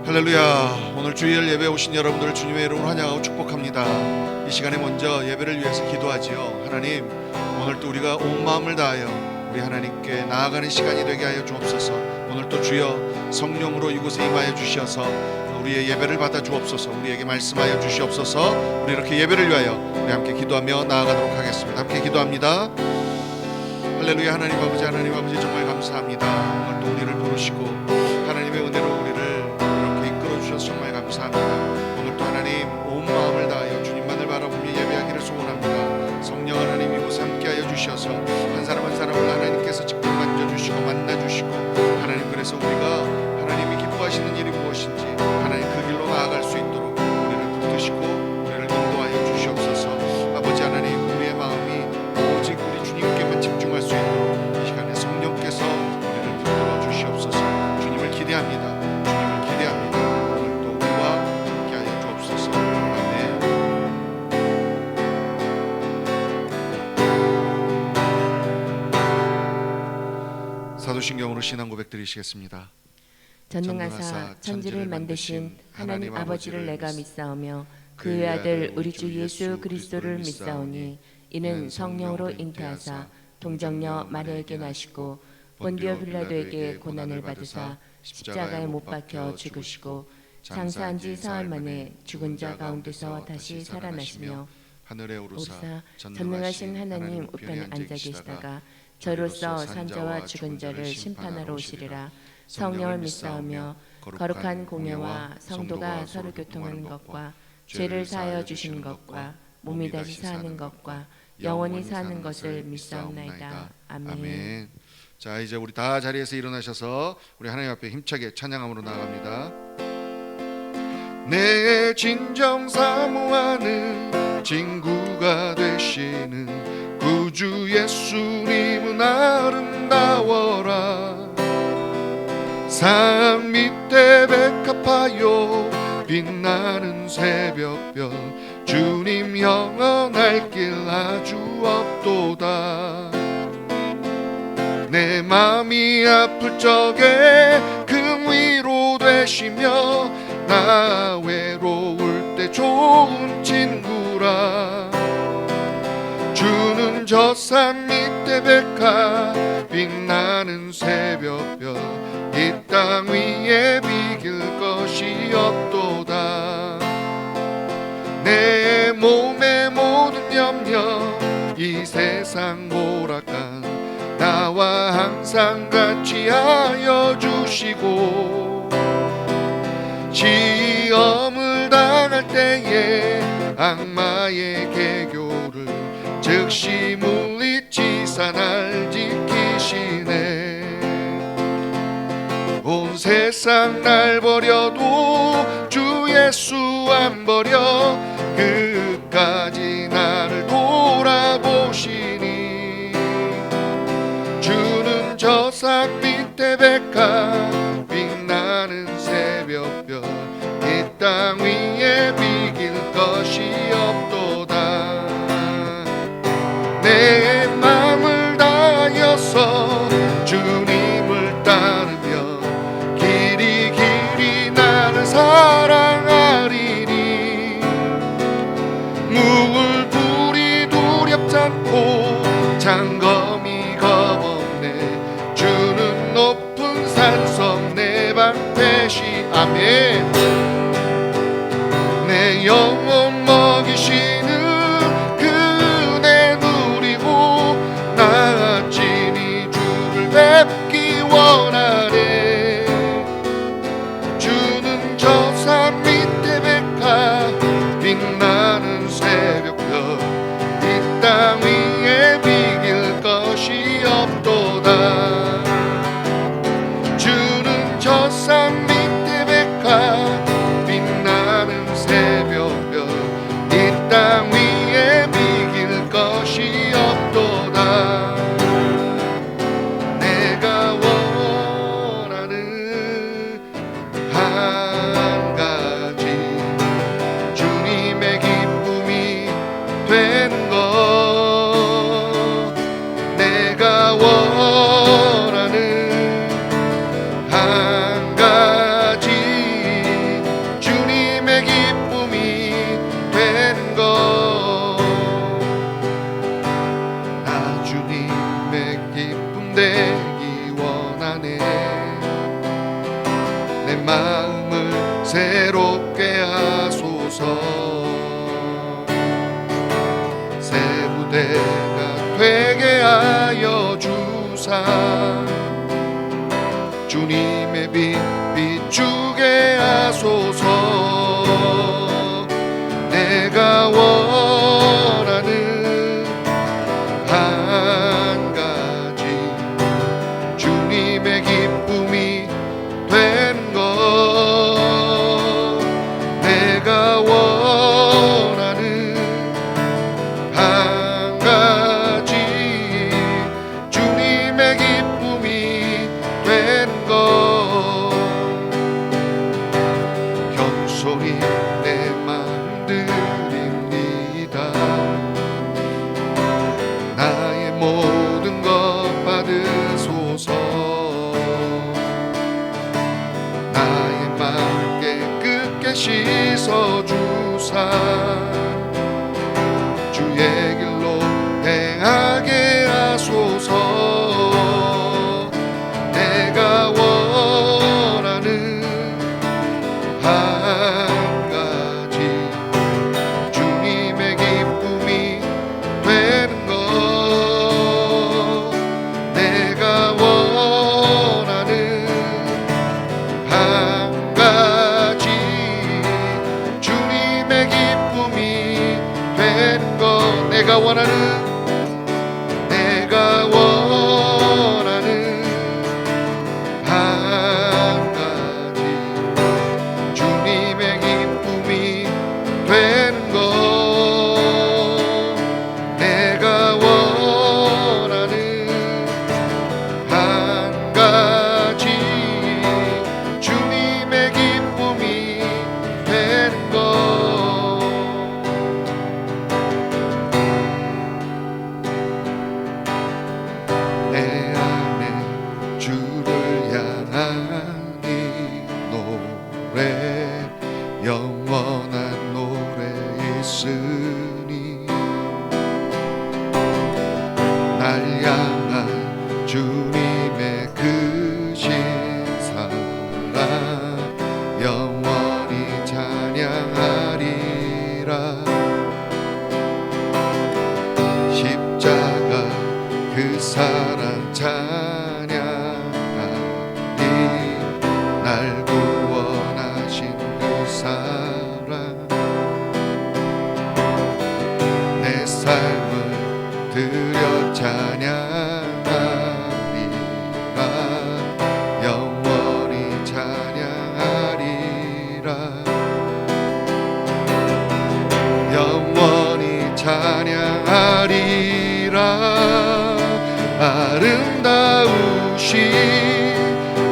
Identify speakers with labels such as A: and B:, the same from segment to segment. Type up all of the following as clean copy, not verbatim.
A: 할렐루야. 오늘 주일 예배에 오신 여러분들 주님의 이름으로 환영하고 축복합니다. 이 시간에 먼저 예배를 위해서 기도하지요. 하나님, 오늘 또 우리가 온 마음을 다하여 우리 하나님께 나아가는 시간이 되게 하여 주옵소서. 오늘 또 주여 성령으로 이곳에 임하여 주시어서 우리의 예배를 받아 주옵소서. 우리에게 말씀하여 주시옵소서. 우리 이렇게 예배를 위하여 우리 함께 기도하며 나아가도록 하겠습니다. 함께 기도합니다. 할렐루야. 하나님 아버지 정말 감사합니다. 오늘 또 우리를 부르시고 하나님의 은혜로 우리를 이렇게 이끌어 주셔서 정말 감사합니다. 오늘 또 하나님 온 마음을 다하여 주님만을 바라보며 예배하기를 소원합니다. 성령 하나님 이곳에 함께하여 주셔서 한 사람 한 사람을 하나님께서 직접 만져주시고 만나주시고 하나님, 그래서 우리가 하나님이 기뻐하시는 일이 무엇인지 하나님 그 길로 나아갈 수 있도록 우리를 붙드시고 우리를 인도하여 주시옵소서. 아버지 하나님, 우리의 마음이 오직 우리 주님께만 집중할 수 있도록 이 시간에 성령께서 우리를 붙들어 주시옵소서. 주님을 기대합니다. 주님을 기대합니다. 오늘 또 우리와 함께하여 주옵소서. 아멘. 사도신경으로 신앙 고백 드리시겠습니다.
B: 전능하사 천지를 만드신 하나님 아버지를 내가 믿사오며 그의 아들 우리 주 예수 그리스도를 믿사오니 이는 성령으로 잉태하사 동정녀 마리아에게 나시고 본디오 빌라도에게 고난을 받으사 십자가에 못 박혀 죽으시고 장사한 지 사흘 만에 죽은 자 가운데서 다시 살아나시며
A: 하늘에 오르사
B: 전능하신 하나님 우편에 앉아 계시다가 저로서 산자와 죽은 자를 심판하러 오시리라. 성령을 믿사오며 거룩한 공예와 성도가 서로 교통하는 것과 죄를 사하여 주시는 것과 몸이 다시 사는 것과 영원히 사는 것을 믿사옵나이다. 아멘.
A: 자, 이제 우리 다 자리에서 일어나셔서 우리 하나님 앞에 힘차게 찬양함으로 나아갑니다. 내 진정 사모하는 친구가 되시는 구주 예수님은 아름다워라. 산 밑에 백합하여 빛나는 새벽별 주님 영원할 길 아주 없도다. 내 맘이 아플 적에 큰 위로 되시며 나 외로울 때 좋은 친구라. 주는 저 산 밑에 백합 빛나는 새벽별 이 땅 위에 비길 것이 없도다. 내 몸의 모든 염려 이 세상 오락관 나와 항상 같이 하여 주시고 시험을 당할 때에 악마의 개교를 즉시 물리치사 날 지키시네. 온 세상 날 버려도 주 예수 안 버려 끝까지 나를 돌아보시니. 주는 저 산 밑에 백합 빛나는 새벽별 이 땅 위에 비길 것이 없도다. 내 맘을 다하여서 주님을 따르며 길이 길이 나를 사랑하리니. 무울불이 두렵지 않고 장검이 겁없네. 주는 높은 산성 내 방패시. 아멘. 내 영혼 먹이시는 그 은혜 누리고 나 친히 주를 뵙기 원하네. 주는 저 산 밑에 백합 빛나는 새벽별 이 땅 위에 비길 것이 없도다. 주는 저 산 밑에 백합 빛나는 새벽별 이 땅 위에 비길 것이 없도다. 내가 원하는 한 가지 주님의 기쁨이 되는 것. 내가 원하는 한 가지 마음을 새롭게 하소서. 새 부대가 되게 하여 주사 주님의 빛 비추게 하소서. 내가 원하는 한 가지 주님의 기쁨이 된 것. 내가 원하는 한 가지 주님의 기쁨이 된 것. 겸손히 내 마음 드립니다. 나의 모든 것 받으소서. 나의 마음 깨끗게 씻어주사 주의 길로 행하게 하소서. 내가 원하는 한 가지 주님의 기쁨이 되는 것. 내가 원하는 한 가지 주님의 기쁨이 되는 것. 내가 원하는 한 가지 주님의 기쁨이 되는 것. 내가 원하는 한 가지 주님의 기쁨이 되는 것. 내 안에 주를 향한 이 노래 영원한 노래 있으니 날 향한 주님의 크신 사랑 영원히 찬양하리라. 십자가 그 사랑 찬양하리. 날 구원하신 그 사랑 내 삶을 드려 찬양하리라. 영원히 찬양하리라. 영원히 찬양하리라. 아름다우시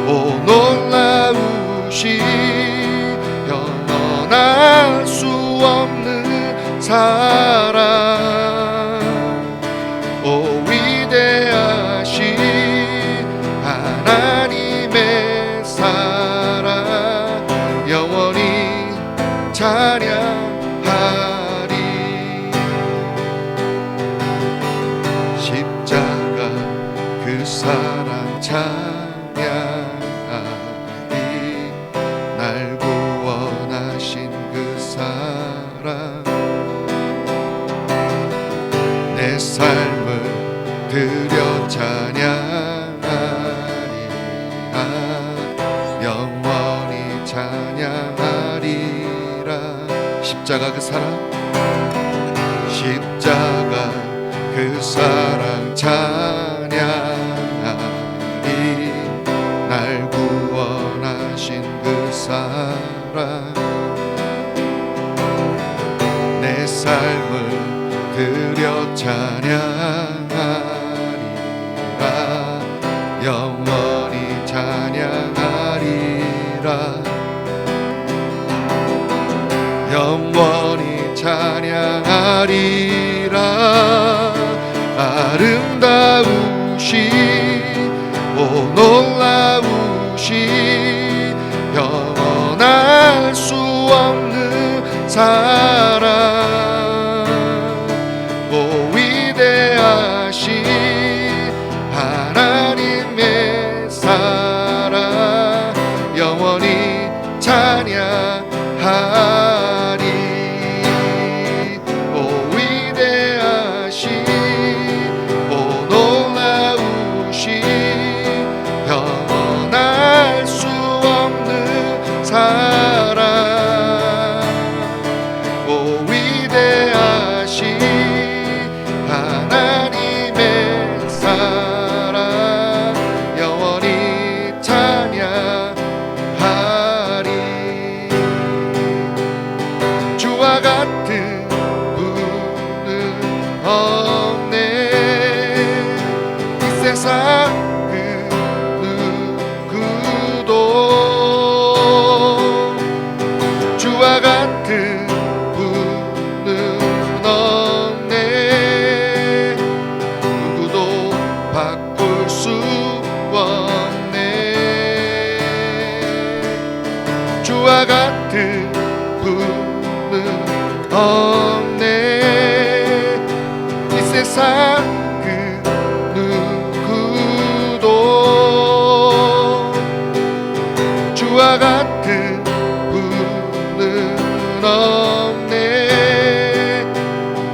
A: 오 놀라우시 영원할 수 없는 사랑. 오 위대하신 하나님의 사랑 영원히 찬양하리. 십자가 그 사랑 찬양하리. 날 구원하신 그 사랑 내 삶을 드려 찬양하리라. 영원히 찬양하리라. 십자가 그 사랑 십자가 그 사랑 찬양하리. 날 구원하신 그 사랑 내 삶을 드려 찬양하리라. 영원히 찬양하리라. 영원히 찬양하리라. 아름다우시 오 놀라우시 영원할 수 없는 사랑. 오 위대하신 하나님의 사랑 영원히 같은 분은 없네. 이 세상 그 누구도 주와 같은 분은 없네.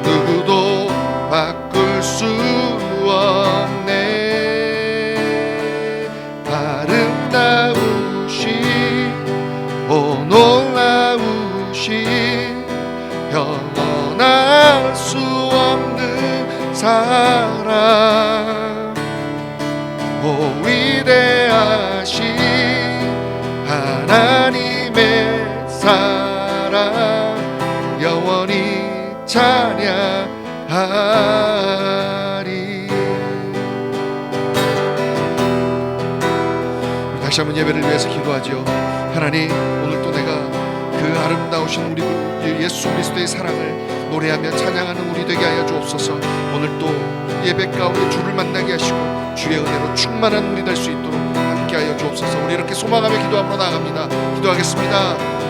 A: 누구도 바꿀 수 없네. 아름다우신 오 놀라우신 영원할 수 없는 사랑 오 위대하신 하나님의 사랑 영원히 찬양하리. 다시 한번 예배를 위해서 기도하지요. 하나님, 오늘 또 내가 그 아름다우신 우리 예수 그리스도의 사랑을 노래하며 찬양하는 우리 되게 하여 주옵소서. 오늘 또 예배 가운데 주를 만나게 하시고 주의 은혜로 충만한 우리 될 수 있도록 함께 하여 주옵소서. 우리 이렇게 소망하며 기도하러 나아갑니다. 기도하겠습니다.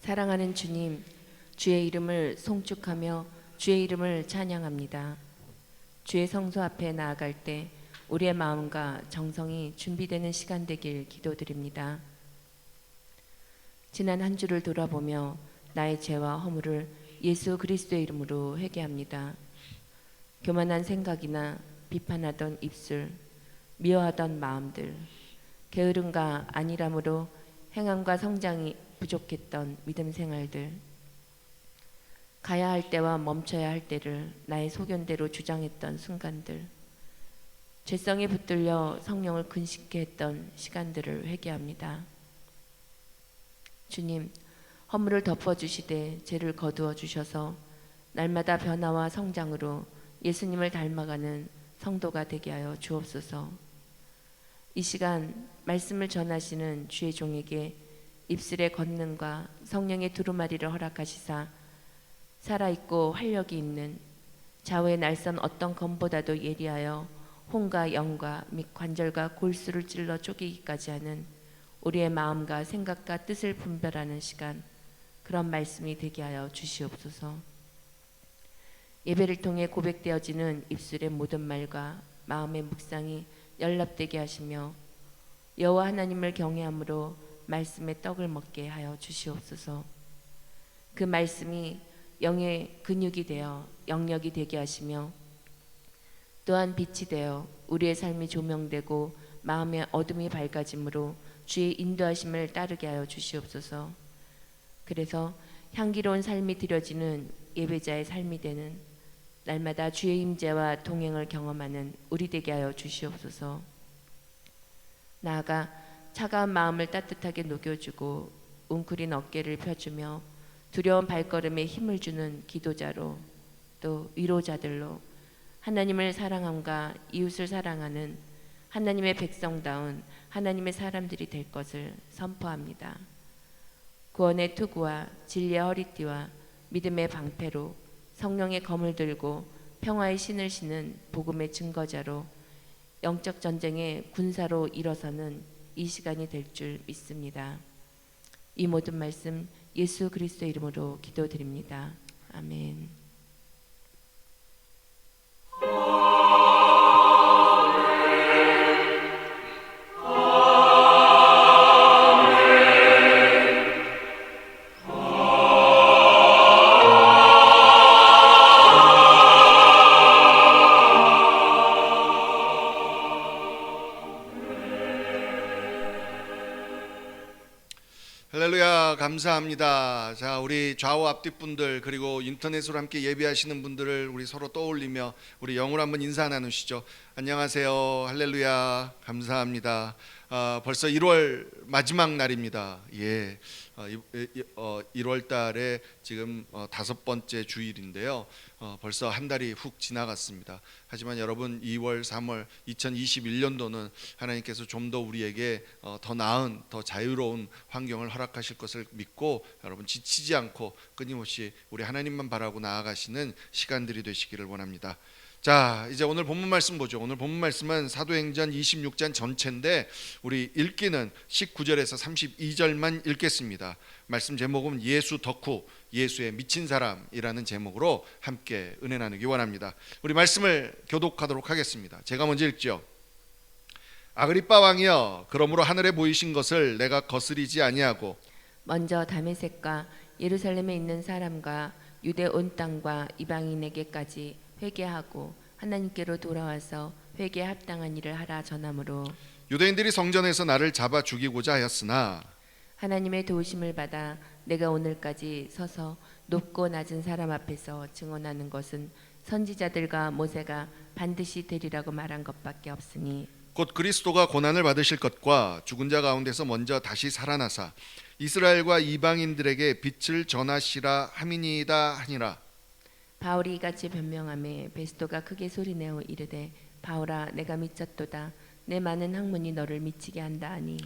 B: 사랑하는 주님, 주의 이름을 송축하며 주의 이름을 찬양합니다. 주의 성소 앞에 나아갈 때 우리의 마음과 정성이 준비되는 시간 되길 기도드립니다. 지난 한 주를 돌아보며 나의 죄와 허물을 예수 그리스도의 이름으로 회개합니다. 교만한 생각이나 비판하던 입술, 미워하던 마음들, 게으름과 안일함으로 행함과 성장이 부족했던 믿음 생활들, 가야 할 때와 멈춰야 할 때를 나의 소견대로 주장했던 순간들, 죄성에 붙들려 성령을 근심케 했던 시간들을 회개합니다. 주님, 허물을 덮어주시되 죄를 거두어 주셔서 날마다 변화와 성장으로 예수님을 닮아가는 성도가 되게 하여 주옵소서. 이 시간 말씀을 전하시는 주의 종에게 입술의 권능과 성령의 두루마리를 허락하시사 살아있고 활력이 있는 좌우의 날선 어떤 검보다도 예리하여 혼과 영과 및 관절과 골수를 찔러 쪼개기까지 하는 우리의 마음과 생각과 뜻을 분별하는 시간, 그런 말씀이 되게 하여 주시옵소서. 예배를 통해 고백되어지는 입술의 모든 말과 마음의 묵상이 연합되게 하시며 여호와 하나님을 경외함으로 말씀의 떡을 먹게 하여 주시옵소서. 그 말씀이 영의 근육이 되어 영력이 되게 하시며 또한 빛이 되어 우리의 삶이 조명되고 마음의 어둠이 밝아짐으로 주의 인도하심을 따르게 하여 주시옵소서. 그래서 향기로운 삶이 드려지는 예배자의 삶이 되는 날마다 주의 임재와 동행을 경험하는 우리 되게 하여 주시옵소서. 나아가 차가운 마음을 따뜻하게 녹여주고 웅크린 어깨를 펴주며 두려운 발걸음에 힘을 주는 기도자로 또 위로자들로 하나님을 사랑함과 이웃을 사랑하는 하나님의 백성다운 하나님의 사람들이 될 것을 선포합니다. 구원의 투구와 진리의 허리띠와 믿음의 방패로 성령의 검을 들고 평화의 신을 신은 복음의 증거자로 영적 전쟁의 군사로 일어서는 이 시간이 될 줄 믿습니다. 이 모든 말씀 예수 그리스도 이름으로 기도드립니다. 아멘.
A: 할렐루야, 감사합니다. 자, 우리 좌우 앞뒤 분들 그리고 인터넷으로 함께 예배하시는 분들을 우리 서로 떠올리며 우리 영으로 한번 인사 나누시죠. 안녕하세요. 할렐루야, 감사합니다. 벌써 1월 마지막 날입니다. 1월 달에 지금 5번째 주일인데요. 벌써 한 달이 훅 지나갔습니다. 하지만 여러분, 2월, 3월 2021년도는 하나님께서 좀 더 우리에게 더 나은, 더 자유로운 환경을 허락하실 것을 믿고 여러분 지치지 않고 끊임없이 우리 하나님만 바라고 나아가시는 시간들이 되시기를 원합니다. 자, 이제 오늘 본문 말씀 보죠. 오늘 본문 말씀은 사도행전 26장 전체인데 우리 읽기는 19절에서 32절만 읽겠습니다. 말씀 제목은 예수 덕후, 예수의 미친 사람이라는 제목으로 함께 은혜 나누기 원합니다. 우리 말씀을 교독하도록 하겠습니다. 제가 먼저 읽죠. 아그리빠 왕이여, 그러므로 하늘에 보이신 것을 내가 거스리지 아니하고
B: 먼저 다메섹과 예루살렘에 있는 사람과 유대 온 땅과 이방인에게까지 회개하고 하나님께로 돌아와서 회개에 합당한 일을 하라 전하므로
A: 유대인들이 성전에서 나를 잡아 죽이고자 하였으나
B: 하나님의 도우심을 받아 내가 오늘까지 서서 높고 낮은 사람 앞에서 증언하는 것은 선지자들과 모세가 반드시 되리라고 말한 것밖에 없으니
A: 곧 그리스도가 고난을 받으실 것과 죽은 자 가운데서 먼저 다시 살아나사 이스라엘과 이방인들에게 빛을 전하시라 함이니이다 하니라.
B: 바울이 이같이 변명하며 베스도가 크게 소리내어 이르되 바울아 내가 미쳤도다. 내 많은 학문이 너를 미치게 한다 하니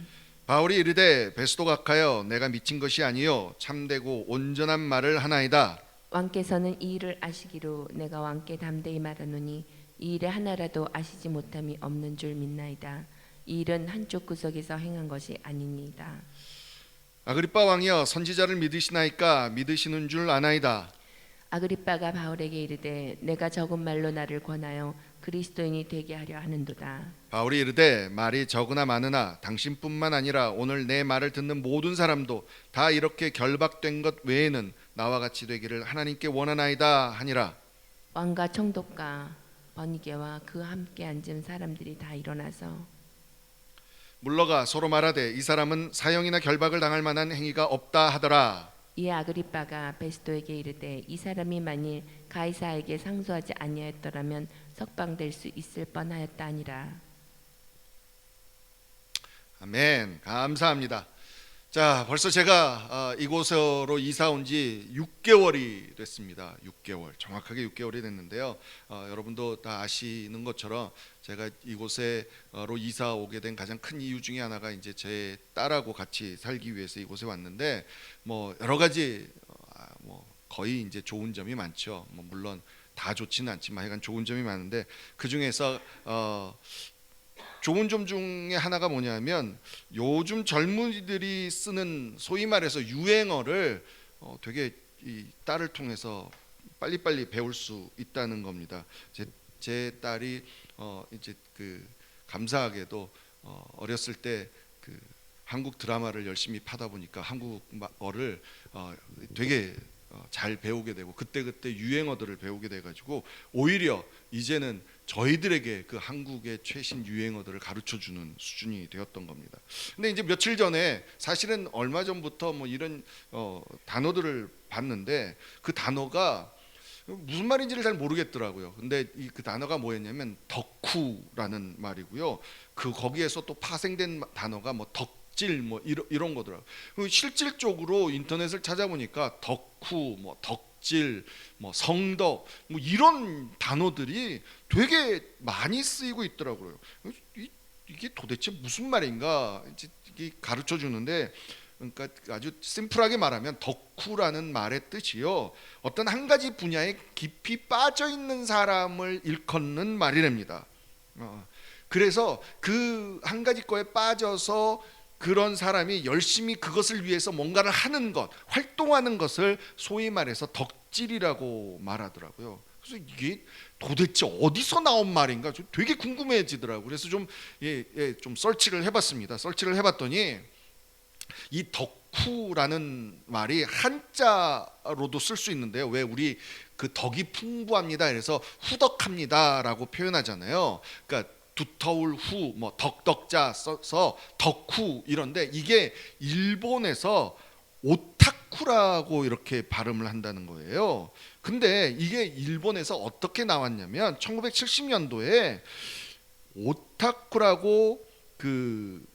A: 바울이 이르되 베스도 각하여 내가 미친 것이 아니요 참되고 온전한 말을 하나이다.
B: 왕께서는 이 일을 아시기로 내가 왕께 담대히 말하노니 이 일에 하나라도 아시지 못함이 없는 줄 믿나이다. 이 일은 한쪽 구석에서 행한 것이 아니니이다.
A: 아그리빠 왕이여, 선지자를 믿으시나이까? 믿으시는 줄 아나이다.
B: 아그리빠가 바울에게 이르되 내가 적은 말로 나를 권하여 그리스도인이 되게 하려 하는도다.
A: 바울이 이르되 말이 적으나 많으나 당신뿐만 아니라 오늘 내 말을 듣는 모든 사람도 다 이렇게 결박된 것 외에는 나와 같이 되기를 하나님께 원하나이다 하니라.
B: 왕과 총독과 번이게와 그 함께 앉은 사람들이 다 일어나서
A: 물러가 서로 말하되 이 사람은 사형이나 결박을 당할 만한 행위가 없다 하더라.
B: 이에 아그리빠가 베스도에게 이르되 이 사람이 만일 가이사에게 상소하지 아니하였더라면 석방될 수 있을 뻔하였다 하니라.
A: 아멘. 감사합니다. 자, 벌써 제가 이곳으로 이사 온 지 6개월이 됐습니다. 6개월, 정확하게 6개월이 됐는데요. 여러분도 다 아시는 것처럼 제가 이곳에로 이사 오게 된 가장 큰 이유 중에 하나가 이제 제 딸하고 같이 살기 위해서 이곳에 왔는데 뭐 여러 가지 뭐 거의 이제 좋은 점이 많죠. 뭐 물론 다 좋지는 않지만 하여간 좋은 점이 많은데 그 중에서 좋은 점 중에 하나가 뭐냐면 요즘 젊은이들이 쓰는 소위 말해서 유행어를 되게 이 딸을 통해서 빨리빨리 배울 수 있다는 겁니다. 제 딸이 이제 그 감사하게도 어렸을 때 그 한국 드라마를 열심히 파다 보니까 한국어를 되게 잘 배우게 되고 그때그때 유행어들을 배우게 돼가지고 오히려 이제는 저희들에게 그 한국의 최신 유행어들을 가르쳐주는 수준이 되었던 겁니다. 근데 이제 며칠 전에 사실은 얼마 전부터 뭐 이런 단어들을 봤는데 그 단어가 무슨 말인지를 잘 모르겠더라고요. 근데 그 단어가 뭐였냐면 덕후라는 말이고요. 그 거기에서 또 파생된 단어가 뭐 덕질 뭐 이런 거더라고요. 실질적으로 인터넷을 찾아보니까 덕후, 뭐 덕질, 뭐 성덕, 뭐 이런 단어들이 되게 많이 쓰이고 있더라고요. 이게 도대체 무슨 말인가 이게 가르쳐 주는데, 그러니까 아주 심플하게 말하면 덕후라는 말의 뜻이요, 어떤 한 가지 분야에 깊이 빠져 있는 사람을 일컫는 말이랍니다. 그래서 그 한 가지 거에 빠져서 그런 사람이 열심히 그것을 위해서 뭔가를 하는 것, 활동하는 것을 소위 말해서 덕질이라고 말하더라고요. 그래서 이게 도대체 어디서 나온 말인가 되게 궁금해지더라고요. 그래서 좀 서치를 해봤습니다. 서치를 해봤더니 이 덕후라는 말이 한자로도 쓸 수 있는데요. 왜 우리 그 덕이 풍부합니다. 그래서 후덕합니다라고 표현하잖아요. 그러니까 두터울 후, 뭐 덕덕자 써서 덕후 이런데 이게 일본에서 오타쿠라고 이렇게 발음을 한다는 거예요. 근데 이게 일본에서 어떻게 나왔냐면 1970년도에 오타쿠라고 그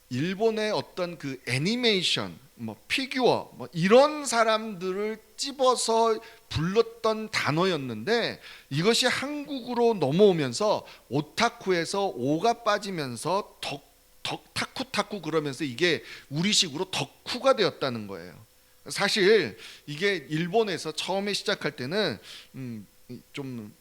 A: 일본의 어떤 그 애니메이션, 뭐 피규어, 뭐 이런 사람들을 찝어서 불렀던 단어였는데 이것이 한국으로 넘어오면서 오타쿠에서 오가 빠지면서 타쿠 그러면서 이게 우리식으로 덕후가 되었다는 거예요. 사실 이게 일본에서 처음에 시작할 때는 좀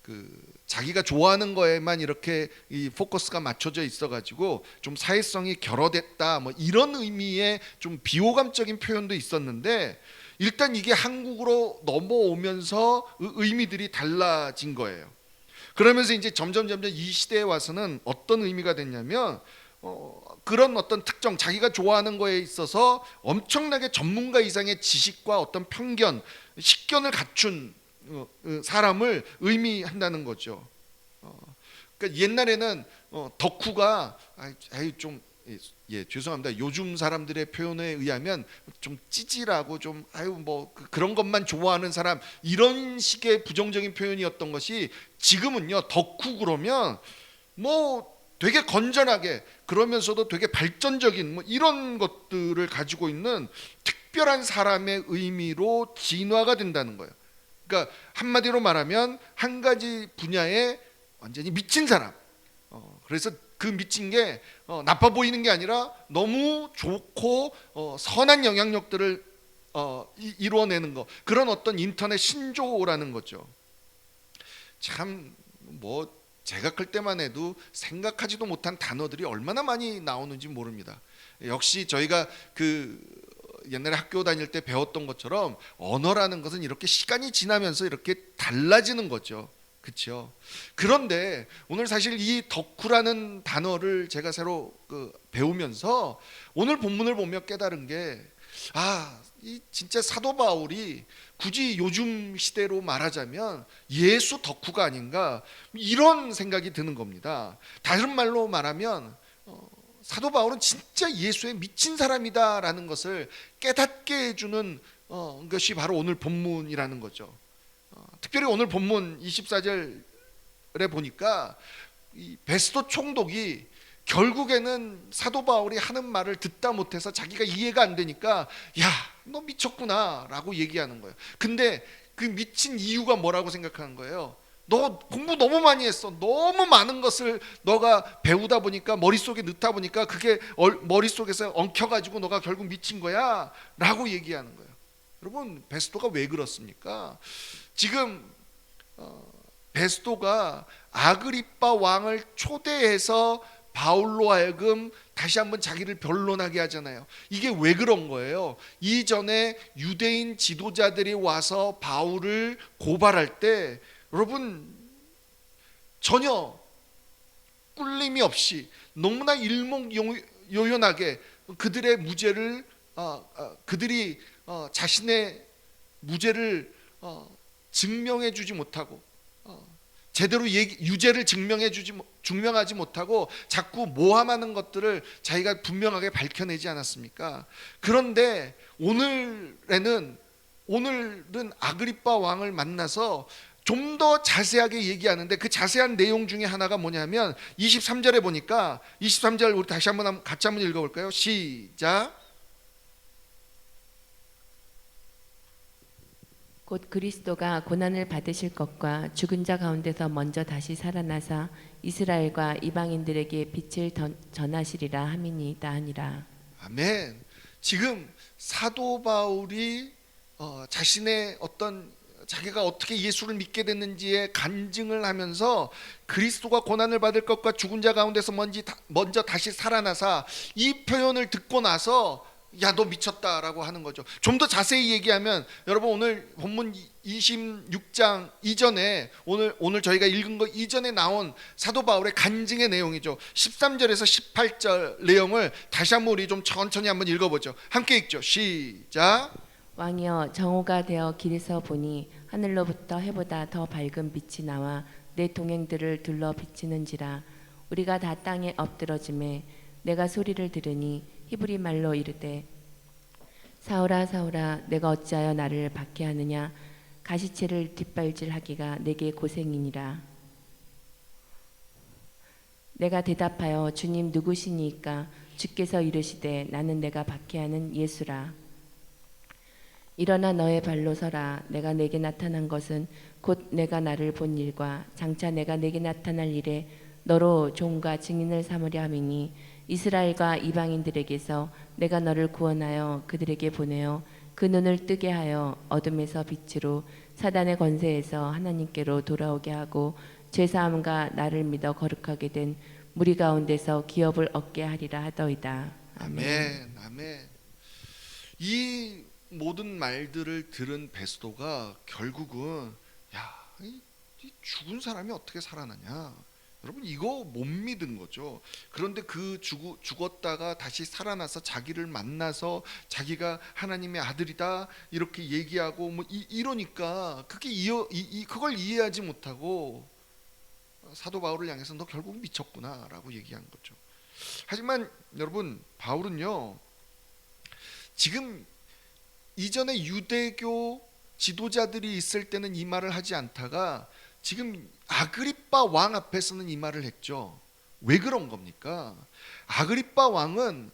A: 그 자기가 좋아하는 거에만 이렇게 이 포커스가 맞춰져 있어가지고 좀 사회성이 결여됐다 뭐 이런 의미의 좀 비호감적인 표현도 있었는데 일단 이게 한국으로 넘어오면서 의미들이 달라진 거예요. 그러면서 이제 점점 이 시대에 와서는 어떤 의미가 됐냐면 그런 어떤 특정 자기가 좋아하는 거에 있어서 엄청나게 전문가 이상의 지식과 어떤 편견, 식견을 갖춘 사람을 의미한다는 거죠. 그러니까 옛날에는 덕후가 좀 죄송합니다. 요즘 사람들의 표현에 의하면 좀 찌질하고 좀 뭐 그런 것만 좋아하는 사람 이런 식의 부정적인 표현이었던 것이 지금은요 덕후 그러면 뭐 되게 건전하게 그러면서도 되게 발전적인 뭐 이런 것들을 가지고 있는 특별한 사람의 의미로 진화가 된다는 거예요. 그러니까 한마디로 말하면 한 가지 분야에 완전히 미친 사람. 그래서 그 미친 게 나빠 보이는 게 아니라 너무 좋고 선한 영향력들을 이루어내는 거. 그런 어떤 인터넷 신조어라는 거죠. 참 뭐 제가 클 때만 해도 생각하지도 못한 단어들이 얼마나 많이 나오는지 모릅니다. 역시 저희가 그 옛날에 학교 다닐 때 배웠던 것처럼 언어라는 것은 이렇게 시간이 지나면서 이렇게 달라지는 거죠. 그렇죠? 그런데 오늘 사실 이 덕후라는 단어를 제가 새로 배우면서 오늘 본문을 보며 깨달은 게 이 진짜 사도 바울이 굳이 요즘 시대로 말하자면 예수 덕후가 아닌가 이런 생각이 드는 겁니다. 다른 말로 말하면 사도 바울은 진짜 예수에 미친 사람이다라는 것을 깨닫게 해주는 것이 바로 오늘 본문이라는 거죠. 특별히 오늘 본문 24절에 보니까 이 베스도 총독이 결국에는 사도 바울이 하는 말을 듣다 못해서 자기가 이해가 안 되니까 야, 너 미쳤구나 라고 얘기하는 거예요. 근데 그 미친 이유가 뭐라고 생각하는 거예요? 너 공부 너무 많이 했어. 너무 많은 것을 너가 배우다 보니까 머릿속에 넣다 보니까 그게 머릿속에서 엉켜가지고 너가 결국 미친 거야 라고 얘기하는 거예요. 여러분 베스도가 왜 그렇습니까? 지금 베스도가 아그리빠 왕을 초대해서 바울로 하여금 다시 한번 자기를 변론하게 하잖아요. 이게 왜 그런 거예요? 이전에 유대인 지도자들이 와서 바울을 고발할 때 여러분 전혀 꿀림이 없이 너무나 일목요연하게 그들의 무죄를 그들이 자신의 무죄를 증명해 주지 못하고 제대로 유죄를 증명하지 못하고 자꾸 모함하는 것들을 자기가 분명하게 밝혀내지 않았습니까? 그런데 오늘은 아그리빠 왕을 만나서 좀 더 자세하게 얘기하는데 그 자세한 내용 중에 하나가 뭐냐면 23절에 보니까 23절 우리 다시 한번 같이 한번 읽어볼까요? 시작.
B: 곧 그리스도가 고난을 받으실 것과 죽은 자 가운데서 먼저 다시 살아나사 이스라엘과 이방인들에게 빛을 전하시리라 함이니이다 하니라.
A: 아멘. 지금 사도 바울이 자신의 어떤 자기가 어떻게 예수를 믿게 됐는지에 간증을 하면서 그리스도가 고난을 받을 것과 죽은 자 가운데서 먼저 다시 살아나사 이 표현을 듣고 나서 야, 너 미쳤다라고 하는 거죠. 좀 더 자세히 얘기하면 여러분 오늘 본문 26장 이전에 오늘 저희가 읽은 거 이전에 나온 사도 바울의 간증의 내용이죠. 13절에서 18절 내용을 다시 한번 우리 좀 천천히 한번 읽어보죠. 함께 읽죠. 시작.
B: 왕이여 정오가 되어 길에서 보니 하늘로부터 해보다 더 밝은 빛이 나와 내 동행들을 둘러 비치는지라. 우리가 다 땅에 엎드러짐에 내가 소리를 들으니 히브리 말로 이르되 사울아 사울아 내가 어찌하여 나를 박해하느냐 가시체를 뒷발질하기가 내게 고생이니라. 내가 대답하여 주님 누구시니까? 주께서 이르시되 나는 내가 박해하는 예수라. 일어나 너의 발로 서라. 내가 내게 나타난 것은 곧 내가 나를 본 일과 장차 내가 내게 나타날 일에 너로 종과 증인을 삼으려 함이니 이스라엘과 이방인들에게서 내가 너를 구원하여 그들에게 보내어 그 눈을 뜨게 하여 어둠에서 빛으로 사단의 권세에서 하나님께로 돌아오게 하고 죄사함과 나를 믿어 거룩하게 된 무리 가운데서 기업을 얻게 하리라 하더이다. 아멘.
A: 아멘. 이 모든 말들을 들은 베스도가 결국은 이 죽은 사람이 어떻게 살아나냐, 여러분 이거 못 믿은 거죠. 그런데 그 죽었다가 다시 살아나서 자기를 만나서 자기가 하나님의 아들이다 이렇게 얘기하고 뭐 이러니까 그걸 이해하지 못하고 사도 바울을 향해서 너 결국 미쳤구나라고 얘기한 거죠. 하지만 여러분 바울은요 지금 이전에 유대교 지도자들이 있을 때는 이 말을 하지 않다가 지금 아그리빠 왕 앞에서는 이 말을 했죠. 왜 그런 겁니까? 아그리빠 왕은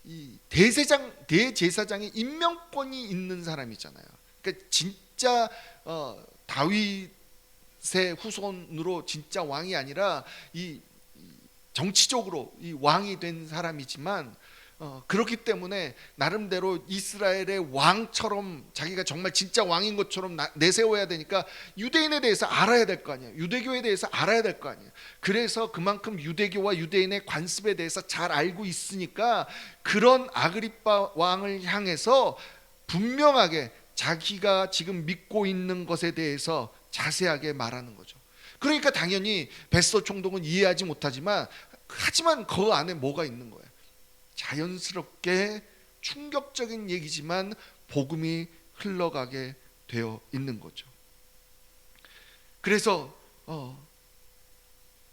A: 이 대제사장의 임명권이 있는 사람이잖아요. 그러니까 진짜 다윗의 후손으로 진짜 왕이 아니라 이 정치적으로 이 왕이 된 사람이지만 그렇기 때문에 나름대로 이스라엘의 왕처럼 자기가 정말 진짜 왕인 것처럼 내세워야 되니까 유대인에 대해서 알아야 될 거 아니에요. 유대교에 대해서 알아야 될 거 아니에요. 그래서 그만큼 유대교와 유대인의 관습에 대해서 잘 알고 있으니까 그런 아그리빠 왕을 향해서 분명하게 자기가 지금 믿고 있는 것에 대해서 자세하게 말하는 거죠. 그러니까 당연히 베스도 총독은 이해하지 못하지만 하지만 그 안에 뭐가 있는 거예요. 자연스럽게 충격적인 얘기지만 복음이 흘러가게 되어 있는 거죠. 그래서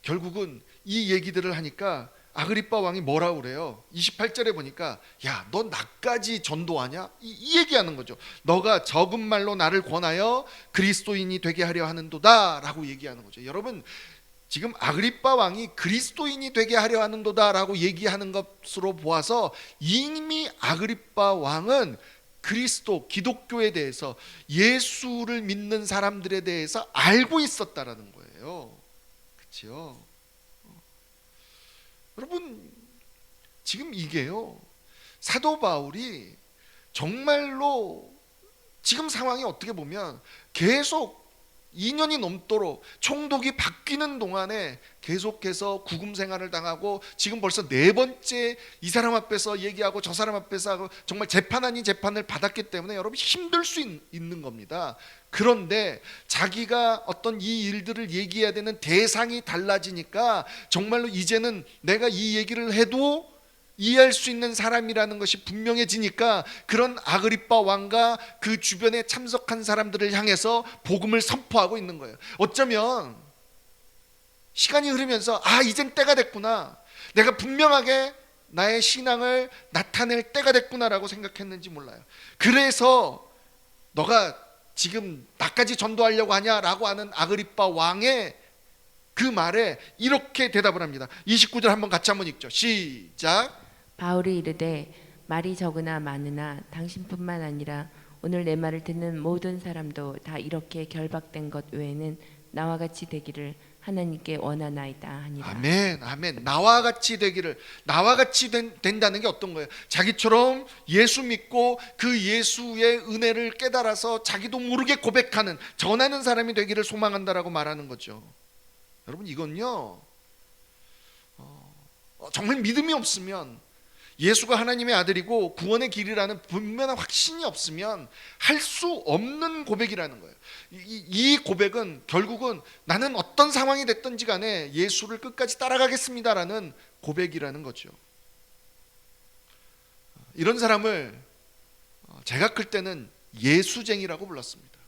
A: 결국은 이 얘기들을 하니까 아그리빠 왕이 뭐라 그래요? 28절에 보니까 야, 너 나까지 전도하냐? 이 얘기하는 거죠. 너가 적은 말로 나를 권하여 그리스도인이 되게 하려 하는도다 라고 얘기하는 거죠. 여러분 지금 아그리빠 왕이 그리스도인이 되게 하려 하는도다라고 얘기하는 것으로 보아서 이미 아그리빠 왕은 그리스도 기독교에 대해서 예수를 믿는 사람들에 대해서 알고 있었다라는 거예요. 그렇죠? 여러분 지금 이게요 사도 바울이 정말로 지금 상황이 어떻게 보면 계속 2년이 넘도록 총독이 바뀌는 동안에 계속해서 구금 생활을 당하고 지금 벌써 4번째 이 사람 앞에서 얘기하고 저 사람 앞에서 하고 정말 재판 아닌 재판을 받았기 때문에 여러분 힘들 수 있는 겁니다. 그런데 자기가 어떤 이 일들을 얘기해야 되는 대상이 달라지니까 정말로 이제는 내가 이 얘기를 해도 이해할 수 있는 사람이라는 것이 분명해지니까 그런 아그리빠 왕과 그 주변에 참석한 사람들을 향해서 복음을 선포하고 있는 거예요. 어쩌면 시간이 흐르면서 이젠 때가 됐구나, 내가 분명하게 나의 신앙을 나타낼 때가 됐구나라고 생각했는지 몰라요. 그래서 너가 지금 나까지 전도하려고 하냐라고 하는 아그리빠 왕의 그 말에 이렇게 대답을 합니다. 29절 한번 같이 한번 읽죠. 시작.
B: 바울이 이르되 말이 적으나 많으나 당신뿐만 아니라 오늘 내 말을 듣는 모든 사람도 다 이렇게 결박된 것 외에는 나와 같이 되기를 하나님께 원하나이다 하니라.
A: 아멘, 아멘. 나와 같이 되기를, 나와 같이 된다는 게 어떤 거예요? 자기처럼 예수 믿고 그 예수의 은혜를 깨달아서 자기도 모르게 고백하는, 전하는 사람이 되기를 소망한다라고 말하는 거죠. 여러분 이건요 정말 믿음이 없으면, 예수가 하나님의 아들이고 구원의 길이라는 분명한 확신이 없으면 할 수 없는 고백이라는 거예요. 이 고백은 결국은 나는 어떤 상황이 됐든지 간에 예수를 끝까지 따라가겠습니다라는 고백이라는 거죠. 이런 사람을 제가 클 때는 예수쟁이라고 불렀습니다.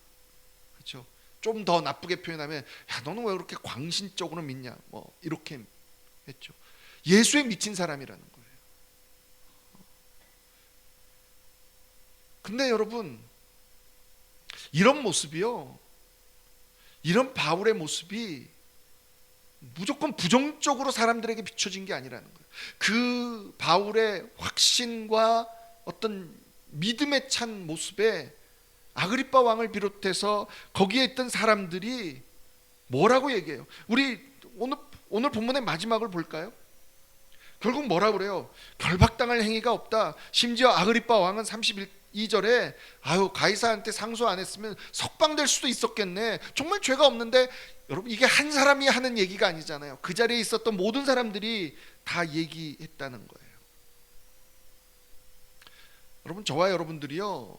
A: 그렇죠? 좀 더 나쁘게 표현하면 야, 너는 왜 그렇게 광신적으로 믿냐, 뭐 이렇게 했죠. 예수에 미친 사람이라는 거예요. 근데 여러분, 이런 모습이요, 이런 바울의 모습이 무조건 부정적으로 사람들에게 비춰진 게 아니라는 거예요. 그 바울의 확신과 어떤 믿음에 찬 모습에 아그리빠 왕을 비롯해서 거기에 있던 사람들이 뭐라고 얘기해요? 우리 오늘 본문의 마지막을 볼까요? 결국 뭐라고 그래요? 결박당할 행위가 없다. 심지어 아그리빠 왕은 32절에 아유, 가이사한테 상소 안 했으면 석방될 수도 있었겠네. 정말 죄가 없는데, 여러분, 이게 한 사람이 하는 얘기가 아니잖아요. 그 자리에 있었던 모든 사람들이 다 얘기했다는 거예요. 여러분, 저와 여러분들이요,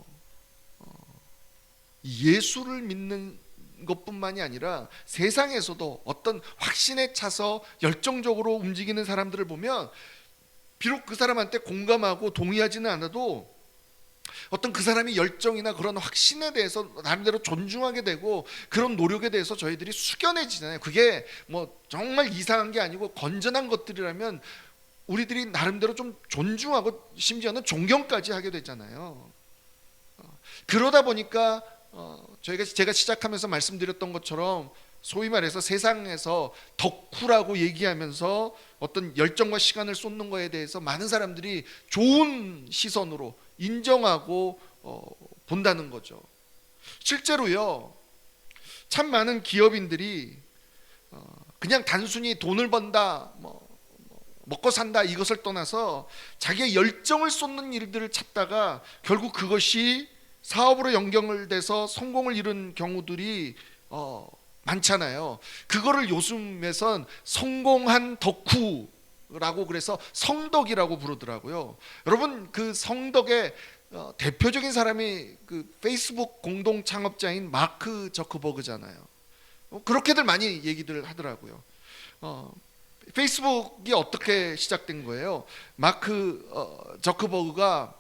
A: 예수를 믿는 것뿐만이 아니라 세상에서도 어떤 확신에 차서 열정적으로 움직이는 사람들을 보면 비록 그 사람한테 공감하고 동의하지는 않아도 어떤 그 사람의 열정이나 그런 확신에 대해서 나름대로 존중하게 되고 그런 노력에 대해서 저희들이 숙연해지잖아요. 그게 뭐 정말 이상한 게 아니고 건전한 것들이라면 우리들이 나름대로 좀 존중하고 심지어는 존경까지 하게 되잖아요. 그러다 보니까 제가 시작하면서 말씀드렸던 것처럼 소위 말해서 세상에서 덕후라고 얘기하면서 어떤 열정과 시간을 쏟는 거에 대해서 많은 사람들이 좋은 시선으로 인정하고 본다는 거죠. 실제로요, 참 많은 기업인들이 그냥 단순히 돈을 번다, 먹고 산다 이것을 떠나서 자기의 열정을 쏟는 일들을 찾다가 결국 그것이 사업으로 연결돼서 성공을 이룬 경우들이 많잖아요. 그거를 요즘에선 성공한 덕후라고 그래서 성덕이라고 부르더라고요. 여러분, 그 성덕의 대표적인 사람이 그 페이스북 공동 창업자인 마크 저커버그잖아요. 그렇게들 많이 얘기들 하더라고요. 페이스북이 어떻게 시작된 거예요? 마크 저커버그가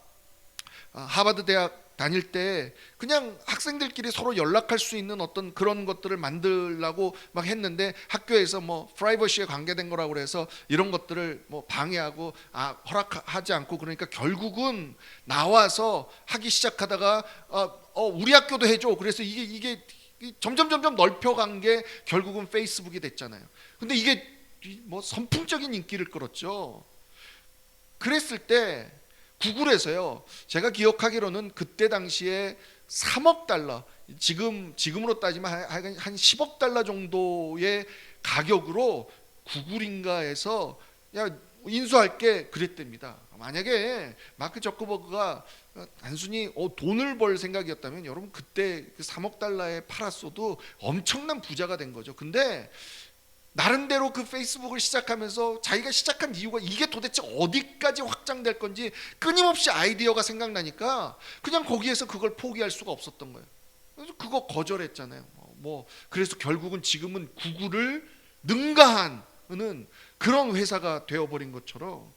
A: 하버드 대학 다닐 때 그냥 학생들끼리 서로 연락할 수 있는 어떤 그런 것들을 만들려고 막 했는데 학교에서 뭐 프라이버시에 관계된 거라고 그래서 이런 것들을 뭐 방해하고 허락하지 않고, 그러니까 결국은 나와서 하기 시작하다가 우리 학교도 해줘. 그래서 이게 점점 넓혀간 게 결국은 페이스북이 됐잖아요. 근데 이게 뭐 선풍적인 인기를 끌었죠. 그랬을 때 구글에서요, 제가 기억하기로는 그때 당시에 3억 달러, 지금으로 따지면 한 10억 달러 정도의 가격으로 구글인가에서 야, 인수할게 그랬답니다. 만약에 마크 저커버그가 단순히 돈을 벌 생각이었다면 여러분 그때 그 3억 달러에 팔았어도 엄청난 부자가 된 거죠. 근데 나름대로 그 페이스북을 시작하면서 자기가 시작한 이유가 이게 도대체 어디까지 확장될 건지 끊임없이 아이디어가 생각나니까 그냥 거기에서 그걸 포기할 수가 없었던 거예요. 그래서 그거 거절했잖아요. 그래서 결국은 지금은 구글을 능가하는 그런 회사가 되어버린 것처럼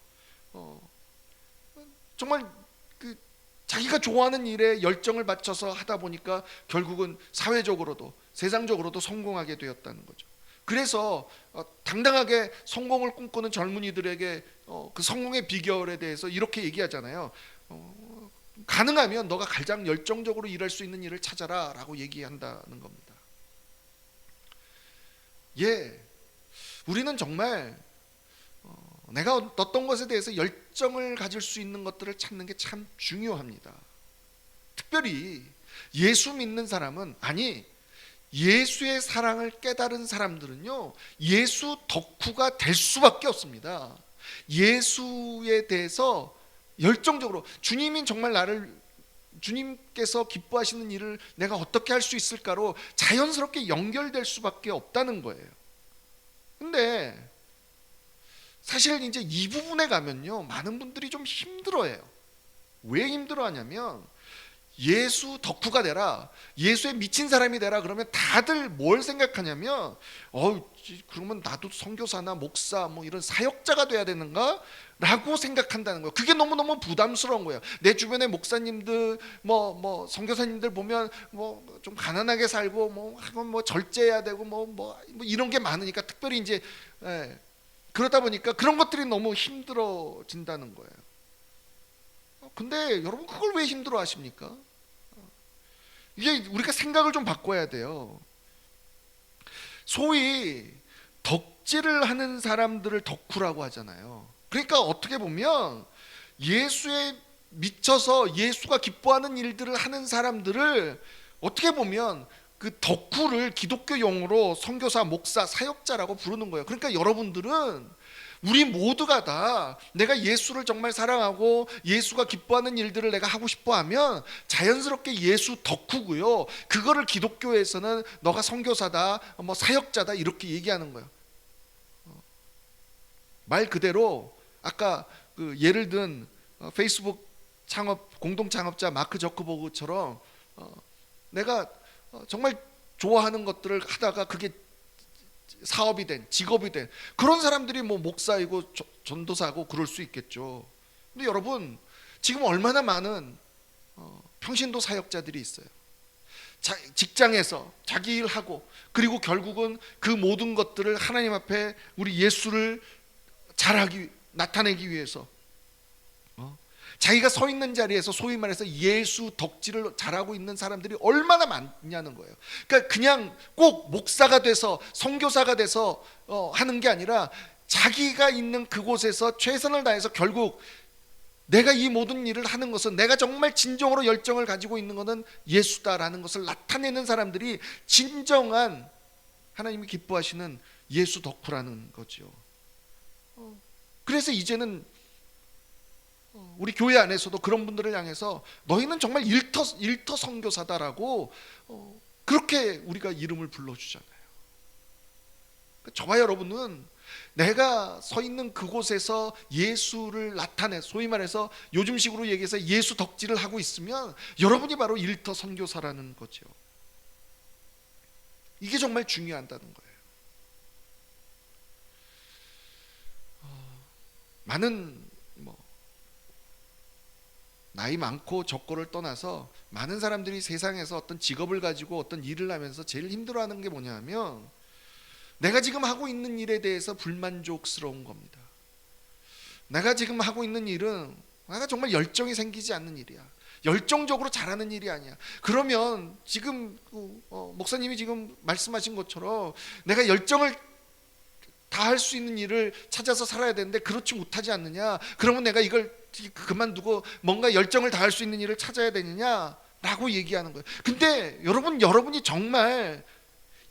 A: 정말 그 자기가 좋아하는 일에 열정을 바쳐서 하다 보니까 결국은 사회적으로도 세상적으로도 성공하게 되었다는 거죠. 그래서 당당하게 성공을 꿈꾸는 젊은이들에게 그 성공의 비결에 대해서 이렇게 얘기하잖아요. 가능하면 너가 가장 열정적으로 일할 수 있는 일을 찾아라 라고 얘기한다는 겁니다. 우리는 정말 내가 어떤 것에 대해서 열정을 가질 수 있는 것들을 찾는 게 참 중요합니다. 특별히 예수 믿는 사람은, 아니 예수의 사랑을 깨달은 사람들은요, 예수 덕후가 될 수밖에 없습니다. 예수에 대해서 열정적으로 주님이 정말 주님께서 기뻐하시는 일을 내가 어떻게 할 수 있을까로 자연스럽게 연결될 수밖에 없다는 거예요. 근데 사실 이제 이 부분에 가면요, 많은 분들이 좀 힘들어해요. 왜 힘들어하냐면 예수 덕후가 되라, 예수에 미친 사람이 되라 그러면 다들 뭘 생각하냐면 그러면 나도 선교사나 목사 뭐 이런 사역자가 돼야 되는가? 라고 생각한다는 거예요. 그게 너무너무 부담스러운 거예요. 내 주변의 목사님들 뭐 선교사님들 보면 뭐 좀 가난하게 살고 뭐 절제해야 되고 뭐 이런 게 많으니까, 특별히 이제 그러다 보니까 그런 것들이 너무 힘들어진다는 거예요. 근데 여러분 그걸 왜 힘들어 하십니까? 이게 우리가 생각을 좀 바꿔야 돼요. 소위 덕질을 하는 사람들을 덕후라고 하잖아요. 그러니까 어떻게 보면 예수에 미쳐서 예수가 기뻐하는 일들을 하는 사람들을 어떻게 보면 그 덕후를 기독교 용어로 선교사, 목사, 사역자라고 부르는 거예요. 그러니까 여러분들은 우리 모두가 다 내가 예수를 정말 사랑하고 예수가 기뻐하는 일들을 내가 하고 싶어 하면 자연스럽게 예수 덕후고요. 그거를 기독교에서는 너가 선교사다, 뭐 사역자다 이렇게 얘기하는 거예요. 말 그대로 아까 그 예를 든 페이스북 창업 공동 창업자 마크 저크버그처럼 내가 정말 좋아하는 것들을 하다가 그게 사업이 된, 직업이 된 그런 사람들이 뭐 목사이고 전도사고 그럴 수 있겠죠. 근데 여러분 지금 얼마나 많은 평신도 사역자들이 있어요. 직장에서 자기 일하고 그리고 결국은 그 모든 것들을 하나님 앞에 우리 예수를 나타내기 위해서 자기가 서 있는 자리에서 소위 말해서 예수 덕질을 잘하고 있는 사람들이 얼마나 많냐는 거예요. 그러니까 그냥 꼭 목사가 돼서 선교사가 돼서 하는 게 아니라 자기가 있는 그곳에서 최선을 다해서 결국 내가 이 모든 일을 하는 것은 내가 정말 진정으로 열정을 가지고 있는 것은 예수다라는 것을 나타내는 사람들이 진정한 하나님이 기뻐하시는 예수 덕후라는 거죠. 그래서 이제는 우리 교회 안에서도 그런 분들을 향해서 너희는 정말 일터 선교사다라고 그렇게 우리가 이름을 불러주잖아요. 저와 여러분은 내가 서 있는 그곳에서 예수를 나타내 소위 말해서 요즘식으로 얘기해서 예수 덕질을 하고 있으면 여러분이 바로 일터 선교사라는 거죠. 이게 정말 중요하다는 거예요. 많은 나이 많고 적고를 떠나서 많은 사람들이 세상에서 어떤 직업을 가지고 어떤 일을 하면서 제일 힘들어하는 게 뭐냐면 내가 지금 하고 있는 일에 대해서 불만족스러운 겁니다. 내가 지금 하고 있는 일은 내가 정말 열정이 생기지 않는 일이야. 열정적으로 잘하는 일이 아니야. 그러면 지금 목사님이 지금 말씀하신 것처럼 내가 열정을 다 할 수 있는 일을 찾아서 살아야 되는데 그렇지 못하지 않느냐? 그러면 내가 이걸 그만두고 뭔가 열정을 다할 수 있는 일을 찾아야 되느냐라고 얘기하는 거예요. 근데 여러분이 정말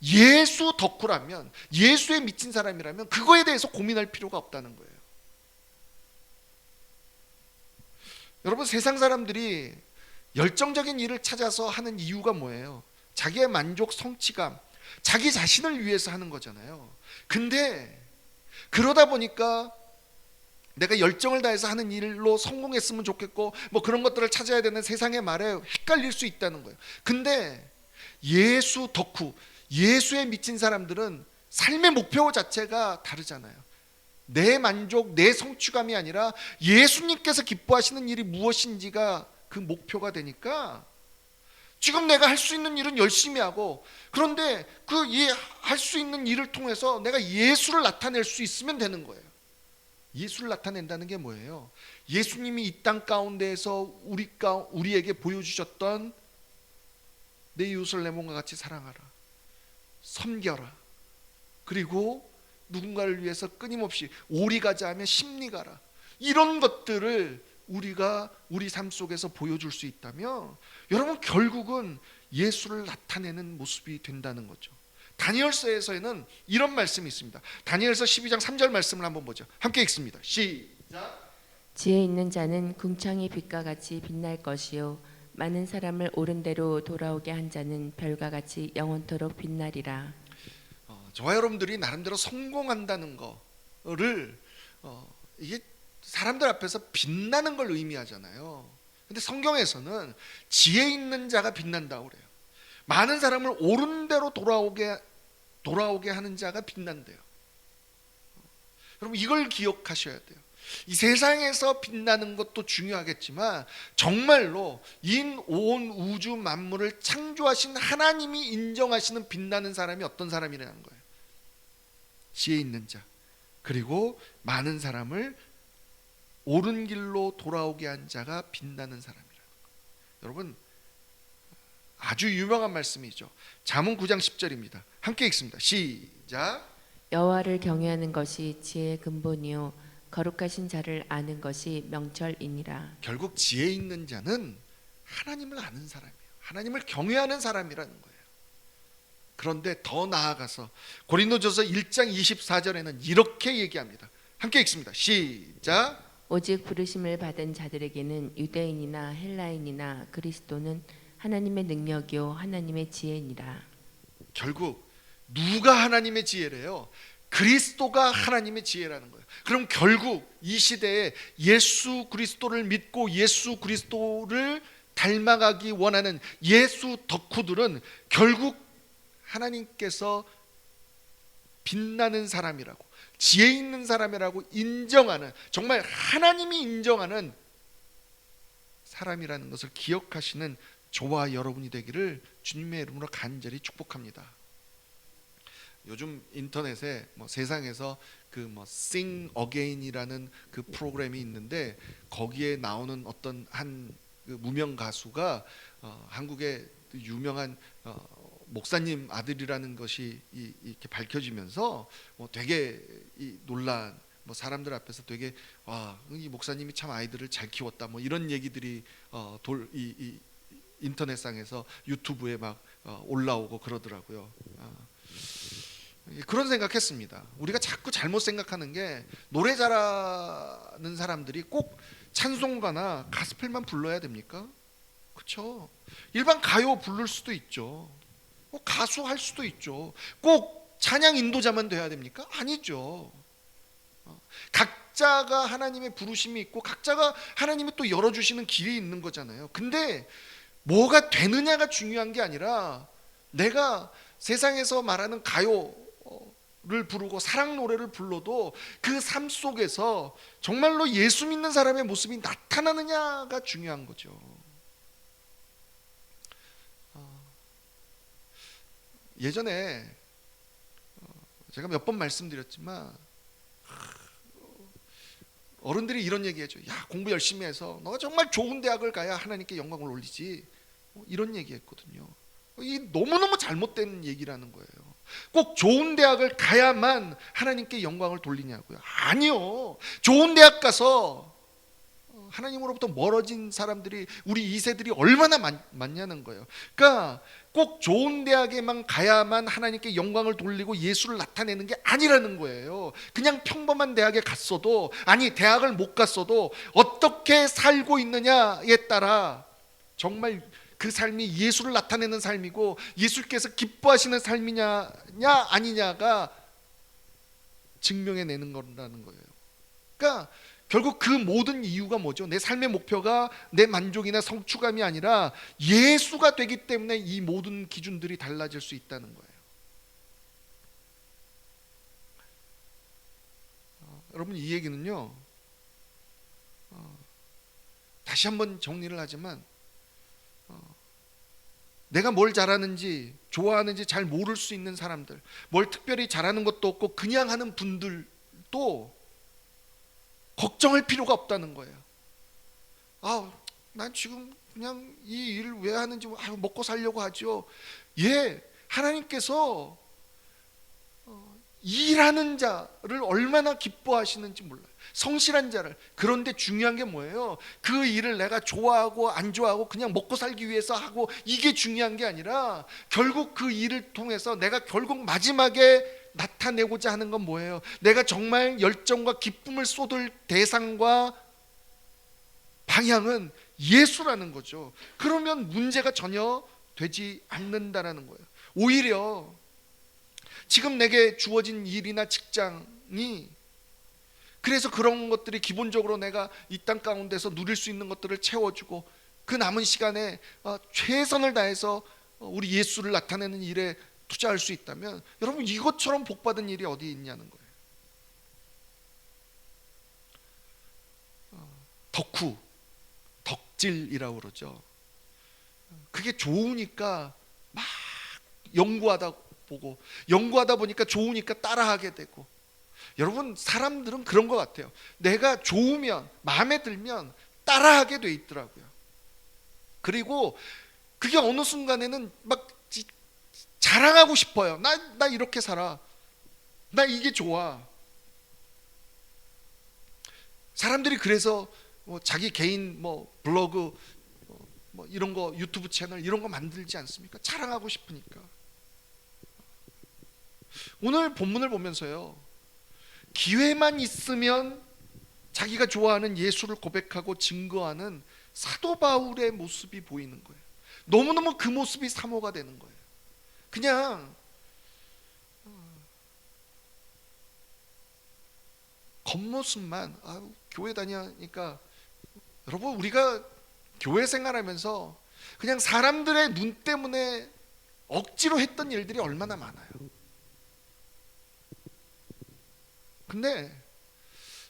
A: 예수 덕후라면, 예수에 미친 사람이라면 그거에 대해서 고민할 필요가 없다는 거예요. 여러분 세상 사람들이 열정적인 일을 찾아서 하는 이유가 뭐예요? 자기의 만족, 성취감, 자기 자신을 위해서 하는 거잖아요. 근데 그러다 보니까 내가 열정을 다해서 하는 일로 성공했으면 좋겠고 뭐 그런 것들을 찾아야 되는 세상의 말에 헷갈릴 수 있다는 거예요. 근데 예수 덕후, 예수에 미친 사람들은 삶의 목표 자체가 다르잖아요. 내 만족, 내 성취감이 아니라 예수님께서 기뻐하시는 일이 무엇인지가 그 목표가 되니까 지금 내가 할 수 있는 일은 열심히 하고 그런데 그 할 수 있는 일을 통해서 내가 예수를 나타낼 수 있으면 되는 거예요. 예수를 나타낸다는 게 뭐예요? 예수님이 이 땅 가운데에서 우리에게 보여주셨던 내 이웃을 내 몸과 같이 사랑하라, 섬겨라, 그리고 누군가를 위해서 끊임없이 오리 가자 하면 심리 가라, 이런 것들을 우리가 우리 삶 속에서 보여줄 수 있다면 여러분 결국은 예수를 나타내는 모습이 된다는 거죠. 다니엘서에서는 이런 말씀이 있습니다. 다니엘서 12장 3절 말씀을 한번 보죠. 함께 읽습니다. 시작.
B: 지혜 있는 자는 궁창의 빛과 같이 빛날 것이요 많은 사람을 옳은 대로 돌아오게 한 자는 별과 같이 영원토록 빛나리라.
A: 저와 여러분들이 나름대로 성공한다는 거를 이게 사람들 앞에서 빛나는 걸 의미하잖아요. 근데 성경에서는 지혜 있는 자가 빛난다고 그래요. 많은 사람을 옳은 대로 돌아오게 하는 자가 빛난대요. 여러분 이걸 기억하셔야 돼요. 이 세상에서 빛나는 것도 중요하겠지만 정말로 온 우주 만물을 창조하신 하나님이 인정하시는 빛나는 사람이 어떤 사람이라는 거예요. 지혜 있는 자, 그리고 많은 사람을 옳은 길로 돌아오게 한 자가 빛나는 사람이라. 여러분, 아주 유명한 말씀이죠. 잠언 9장 10절입니다. 함께 읽습니다. 시작.
B: 여호와를 경외하는 것이 지혜의 근본이요 거룩하신 자를 아는 것이 명철이니라.
A: 결국 지혜 있는 자는 하나님을 아는 사람이에요. 하나님을 경외하는 사람이라는 거예요. 그런데 더 나아가서 고린도전서 1장 24절에는 이렇게 얘기합니다. 함께 읽습니다. 시작.
B: 오직 부르심을 받은 자들에게는 유대인이나 헬라인이나 그리스도는 하나님의 능력이요 하나님의 지혜니라.
A: 결국 누가 하나님의 지혜래요? 그리스도가 하나님의 지혜라는 거예요. 그럼 결국 이 시대에 예수 그리스도를 믿고 예수 그리스도를 닮아가기 원하는 예수 덕후들은 결국 하나님께서 빛나는 사람이라고, 지혜 있는 사람이라고 인정하는, 정말 하나님이 인정하는 사람이라는 것을 기억하시는 저와 여러분이 되기를 주님의 이름으로 간절히 축복합니다. 요즘 인터넷에 세상에서 그 Sing Again이라는 그 프로그램이 있는데 거기에 나오는 어떤 한 그 무명 가수가 한국의 유명한 목사님 아들이라는 것이 이렇게 밝혀지면서 되게 논란, 사람들 앞에서 되게 이 목사님이 참 아이들을 잘 키웠다, 이런 얘기들이 인터넷상에서 유튜브에 막 올라오고 그러더라고요. 그런 생각했습니다. 우리가 자꾸 잘못 생각하는 게 노래 잘하는 사람들이 꼭 찬송가나 가스펠만 불러야 됩니까? 그렇죠. 일반 가요 부를 수도 있죠. 가수 할 수도 있죠. 꼭 찬양 인도자만 돼야 됩니까? 아니죠. 각자가 하나님의 부르심이 있고 각자가 하나님이 또 열어주시는 길이 있는 거잖아요. 근데 뭐가 되느냐가 중요한 게 아니라 내가 세상에서 말하는 가요를 부르고 사랑 노래를 불러도 그 삶 속에서 정말로 예수 믿는 사람의 모습이 나타나느냐가 중요한 거죠. 예전에 제가 몇 번 말씀드렸지만 어른들이 이런 얘기해줘. 야, 공부 열심히 해서 너가 정말 좋은 대학을 가야 하나님께 영광을 올리지, 이런 얘기했거든요. 이 너무너무 잘못된 얘기라는 거예요. 꼭 좋은 대학을 가야만 하나님께 영광을 돌리냐고요? 아니요. 좋은 대학 가서 하나님으로부터 멀어진 사람들이, 우리 2세들이 얼마나 많냐는 거예요. 그러니까 꼭 좋은 대학에만 가야만 하나님께 영광을 돌리고 예수를 나타내는 게 아니라는 거예요. 그냥 평범한 대학에 갔어도, 아니 대학을 못 갔어도 어떻게 살고 있느냐에 따라 정말 그 삶이 예수를 나타내는 삶이고 예수께서 기뻐하시는 삶이냐 아니냐가 증명해내는 거라는 거예요. 그러니까 결국 그 모든 이유가 뭐죠? 내 삶의 목표가 내 만족이나 성취감이 아니라 예수가 되기 때문에 이 모든 기준들이 달라질 수 있다는 거예요. 여러분, 이 얘기는요, 다시 한번 정리를 하지만 내가 뭘 잘하는지 좋아하는지 잘 모를 수 있는 사람들, 뭘 특별히 잘하는 것도 없고 그냥 하는 분들도 걱정할 필요가 없다는 거예요. 난 지금 그냥 이 일을 왜 하는지 먹고 살려고 하죠. 하나님께서 일하는 자를 얼마나 기뻐하시는지 몰라요. 성실한 자를. 그런데 중요한 게 뭐예요? 그 일을 내가 좋아하고 안 좋아하고 그냥 먹고 살기 위해서 하고 이게 중요한 게 아니라 결국 그 일을 통해서 내가 결국 마지막에 나타내고자 하는 건 뭐예요? 내가 정말 열정과 기쁨을 쏟을 대상과 방향은 예수라는 거죠. 그러면 문제가 전혀 되지 않는다라는 거예요. 오히려 지금 내게 주어진 일이나 직장이, 그래서 그런 것들이 기본적으로 내가 이 땅 가운데서 누릴 수 있는 것들을 채워주고 그 남은 시간에 최선을 다해서 우리 예수를 나타내는 일에 투자할 수 있다면, 여러분, 이것처럼 복받은 일이 어디 있냐는 거예요. 덕후, 덕질이라고 그러죠. 그게 좋으니까 막 연구하다 보니까 좋으니까 따라하게 되고, 여러분, 사람들은 그런 것 같아요. 내가 좋으면, 마음에 들면 따라하게 돼 있더라고요. 그리고 그게 어느 순간에는 막 자랑하고 싶어요. 나 이렇게 살아. 나 이게 좋아. 사람들이 그래서 자기 개인 블로그 이런 거, 유튜브 채널 이런 거 만들지 않습니까? 자랑하고 싶으니까. 오늘 본문을 보면서요, 기회만 있으면 자기가 좋아하는 예수를 고백하고 증거하는 사도 바울의 모습이 보이는 거예요. 너무너무 그 모습이 사모가 되는 거예요. 그냥 겉모습만 교회 다니니까, 여러분, 우리가 교회 생활하면서 그냥 사람들의 눈 때문에 억지로 했던 일들이 얼마나 많아요. 근데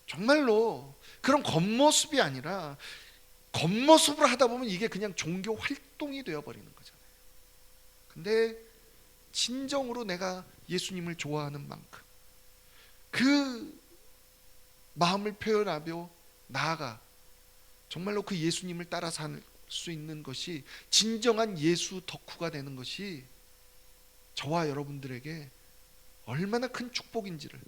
A: 정말로 그런 겉모습이 아니라, 겉모습으로 하다 보면 이게 그냥 종교 활동이 되어버리는 거잖아요. 근데 진정으로 내가 예수님을 좋아하는 만큼 그 마음을 표현하며 나아가 정말로 그 예수님을 따라 살 수 있는 것이 진정한 예수 덕후가 되는 것이 저와 여러분들에게 얼마나 큰 축복인지를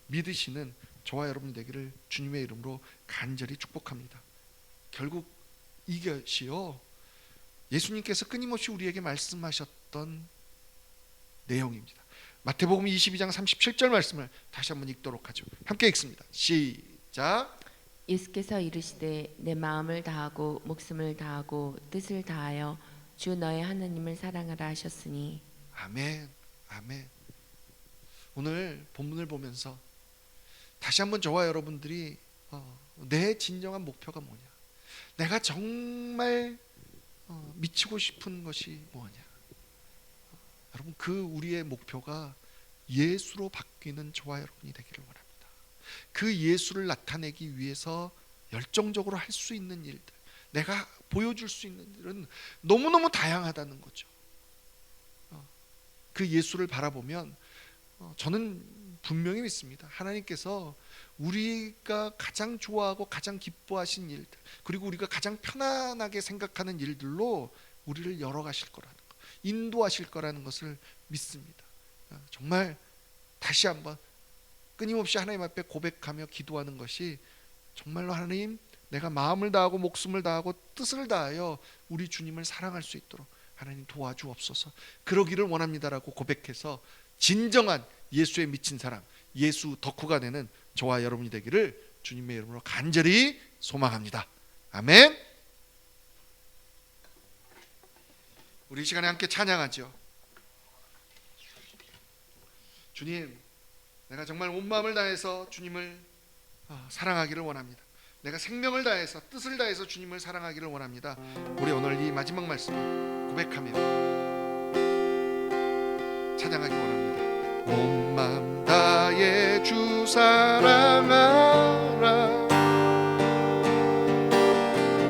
A: 믿으시는 저와 여러분 되기를 주님의 이름으로 간절히 축복합니다. 결국 이것이요, 예수님께서 끊임없이 우리에게 말씀하셨던 내용입니다. 마태복음 22장 37절 말씀을 다시 한번 읽도록 하죠. 함께 읽습니다. 시작.
B: 예수께서 이르시되 내 마음을 다하고 목숨을 다하고 뜻을 다하여 주 너의 하나님을 사랑하라 하셨으니.
A: 아멘. 아멘. 오늘 본문을 보면서 다시 한번 저와 여러분들이 내 진정한 목표가 뭐냐, 내가 정말 미치고 싶은 것이 뭐냐, 여러분, 그 우리의 목표가 예수로 바뀌는 저와 여러분이 되기를 원합니다. 그 예수를 나타내기 위해서 열정적으로 할 수 있는 일들, 내가 보여줄 수 있는 일은 너무너무 다양하다는 거죠. 그 예수를 바라보면 저는 분명히 믿습니다. 하나님께서 우리가 가장 좋아하고 가장 기뻐하신 일들, 그리고 우리가 가장 편안하게 생각하는 일들로 우리를 열어가실 거라는 것, 인도하실 거라는 것을 믿습니다. 정말 다시 한번 끊임없이 하나님 앞에 고백하며 기도하는 것이, 정말로 하나님, 내가 마음을 다하고 목숨을 다하고 뜻을 다하여 우리 주님을 사랑할 수 있도록 하나님 도와주옵소서, 그러기를 원합니다라고 고백해서 진정한 예수에 미친 사람, 예수 덕후가 되는 저와 여러분이 되기를 주님의 이름으로 간절히 소망합니다. 아멘. 우리 이 시간에 함께 찬양하죠. 주님, 내가 정말 온 마음을 다해서 주님을 사랑하기를 원합니다. 내가 생명을 다해서, 뜻을 다해서 주님을 사랑하기를 원합니다. 우리 오늘 이 마지막 말씀을 고백하며 찬양하기 원합니다. 온 마음 다해 주 사랑하라,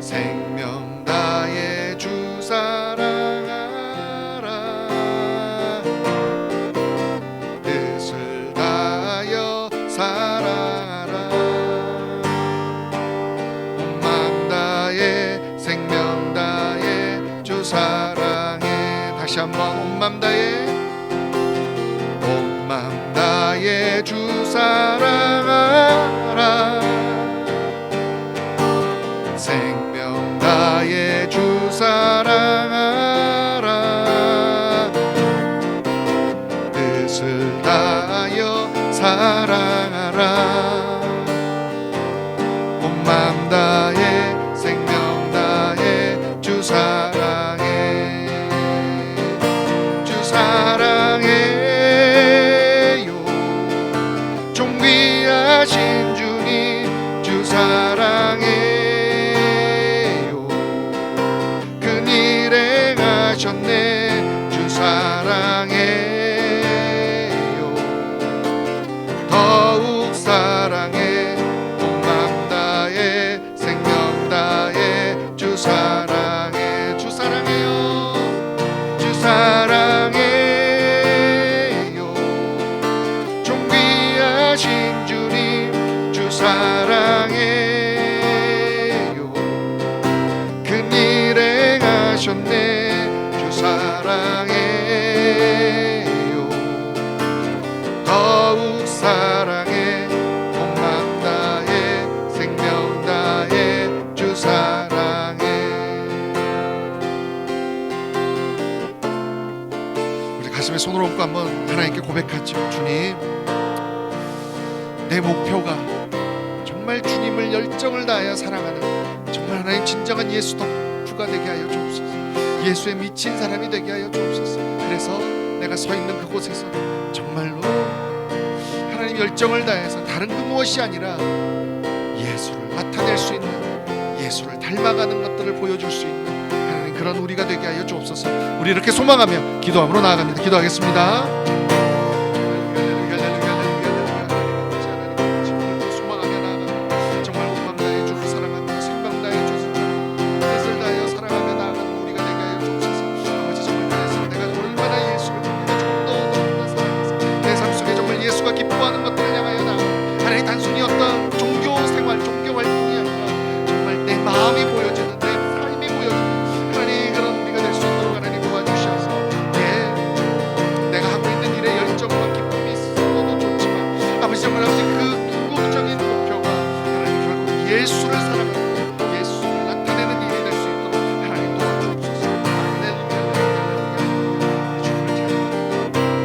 A: 생명 다해 주 사랑하라, 뜻을 다하여 사랑하라, 온 마음 다해 생명 다해 주 사랑해. 다시 한번 온 마음 다해, 온 마음 다해 주 사랑하라, 생명 다해 주 사랑하라, 뜻을 다하여 사랑하라, 온 마음 다해 생명 다해 주 사랑해. 주 사랑해요, 존귀하신 주님 주 사랑해요, 큰일 행하셨네 주 사랑해요, 더욱 사랑해, 온 마음 다해 생명 다해 주 사랑해. 주 사랑해요, 주 사랑해요, 존귀하신 사랑해요. 큰일 행하셨네. 주 사랑해요. 더욱 사랑해. 몸만 다해 생명 다해 주 사랑해. 우리 가슴에 손을 얹고 한번 하나님께 고백하죠. 주님, 내 목표가 정말 주님을 열정을 다하여 사랑하는 정말 하나님 진정한 예수 덕후가 되게 하여 주옵소서. 예수에 미친 사람이 되게 하여 주옵소서. 그래서 내가 서 있는 그곳에서 정말로 하나님 열정을 다해서 다른 그 무엇이 아니라 예수를 나타낼 수 있는, 예수를 닮아가는 것들을 보여줄 수 있는 하나님 그런 우리가 되게 하여 주옵소서. 우리 이렇게 소망하며 기도함으로 나아갑니다. 기도하겠습니다. 기뻐하는 것들을 향하여 나 하나님 단순히 어떤 종교 생활, 종교 활동이 아니라 정말 내 마음이 보여지는, 내 삶이 보여지는 하나님 그런 우리가 될 수 있도록 하나님 도와주셔서 내가 하고 있는 일에 열정과 기쁨이 있어도 좋지만 아버지 정말 아버지 그 궁극적인 목표가 하나님 결국 예수를 사랑하고 예수를 나타내는 일이 될 수 있도록 하나님 도와주옵소서.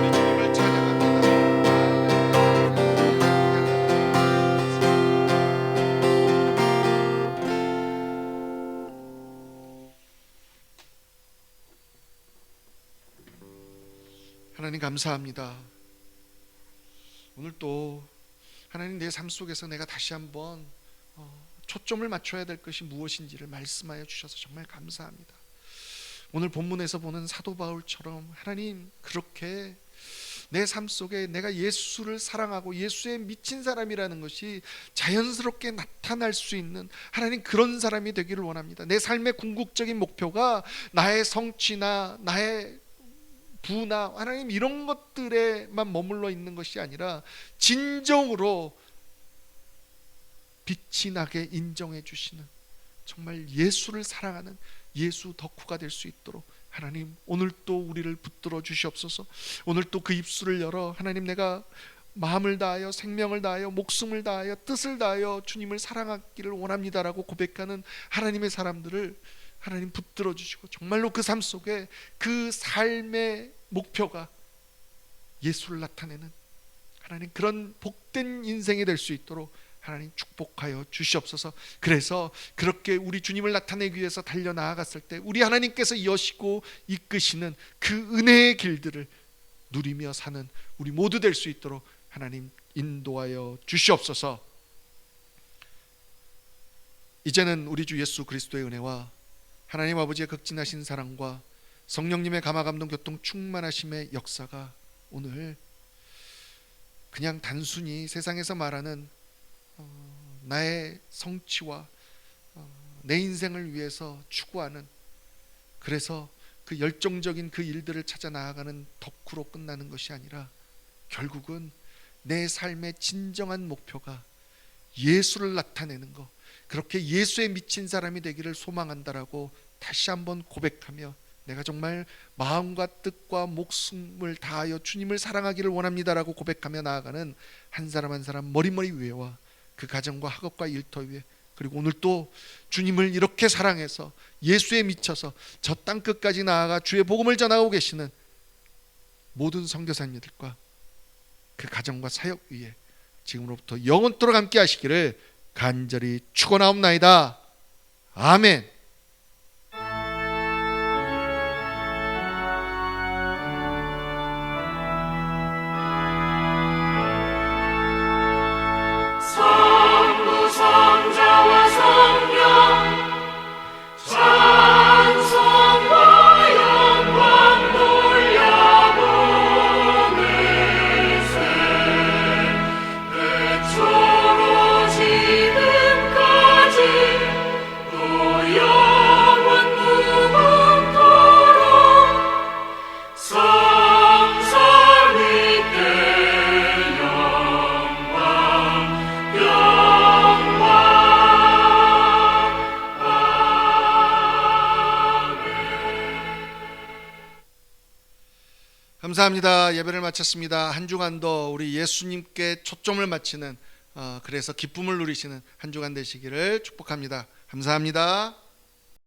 A: 우리 주님을 찬양합니다. 하나님 감사합니다. 오늘 또 하나님 내 삶 속에서 내가 다시 한번 초점을 맞춰야 될 것이 무엇인지를 말씀하여 주셔서 정말 감사합니다. 오늘 본문에서 보는 사도 바울처럼 하나님 그렇게 내 삶 속에 내가 예수를 사랑하고 예수에 미친 사람이라는 것이 자연스럽게 나타날 수 있는 하나님 그런 사람이 되기를 원합니다. 내 삶의 궁극적인 목표가 나의 성취나 나의 부나 하나님 이런 것들에만 머물러 있는 것이 아니라 진정으로 빛이 나게 인정해 주시는 정말 예수를 사랑하는 예수 덕후가 될 수 있도록 하나님 오늘 또 우리를 붙들어 주시옵소서. 오늘 또 그 입술을 열어 하나님 내가 마음을 다하여 생명을 다하여 목숨을 다하여 뜻을 다하여 주님을 사랑하기를 원합니다라고 고백하는 하나님의 사람들을 하나님 붙들어 주시고 정말로 그 삶 속에 그 삶의 목표가 예수를 나타내는 하나님 그런 복된 인생이 될 수 있도록 하나님 축복하여 주시옵소서. 그래서 그렇게 우리 주님을 나타내기 위해서 달려나아갔을 때 우리 하나님께서 여시고 이끄시는 그 은혜의 길들을 누리며 사는 우리 모두 될 수 있도록 하나님 인도하여 주시옵소서. 이제는 우리 주 예수 그리스도의 은혜와 하나님 아버지의 극진하신 사랑과 성령님의 감화감동 교통 충만하심의 역사가 오늘 그냥 단순히 세상에서 말하는 나의 성취와 내 인생을 위해서 추구하는 그래서 그 열정적인 그 일들을 찾아 나아가는 덕후로 끝나는 것이 아니라 결국은 내 삶의 진정한 목표가 예수를 나타내는 것, 그렇게 예수에 미친 사람이 되기를 소망한다라고 다시 한번 고백하며 내가 정말 마음과 뜻과 목숨을 다하여 주님을 사랑하기를 원합니다라고 고백하며 나아가는 한 사람 한 사람 머리머리 위에와 그 가정과 학업과 일터 위에 그리고 오늘 또 주님을 이렇게 사랑해서 예수에 미쳐서 저 땅 끝까지 나아가 주의 복음을 전하고 계시는 모든 선교사님들과 그 가정과 사역 위에 지금으로부터 영원토록 함께 하시기를 간절히 축원하옵나이다. 아멘.
C: 영광
A: 감사합니다. 예배를 마쳤습니다. 한 주간도 우리 예수님께 초점을 맞추는 그래서 기쁨을 누리시는 한 주간 되시기를 축복합니다. 감사합니다.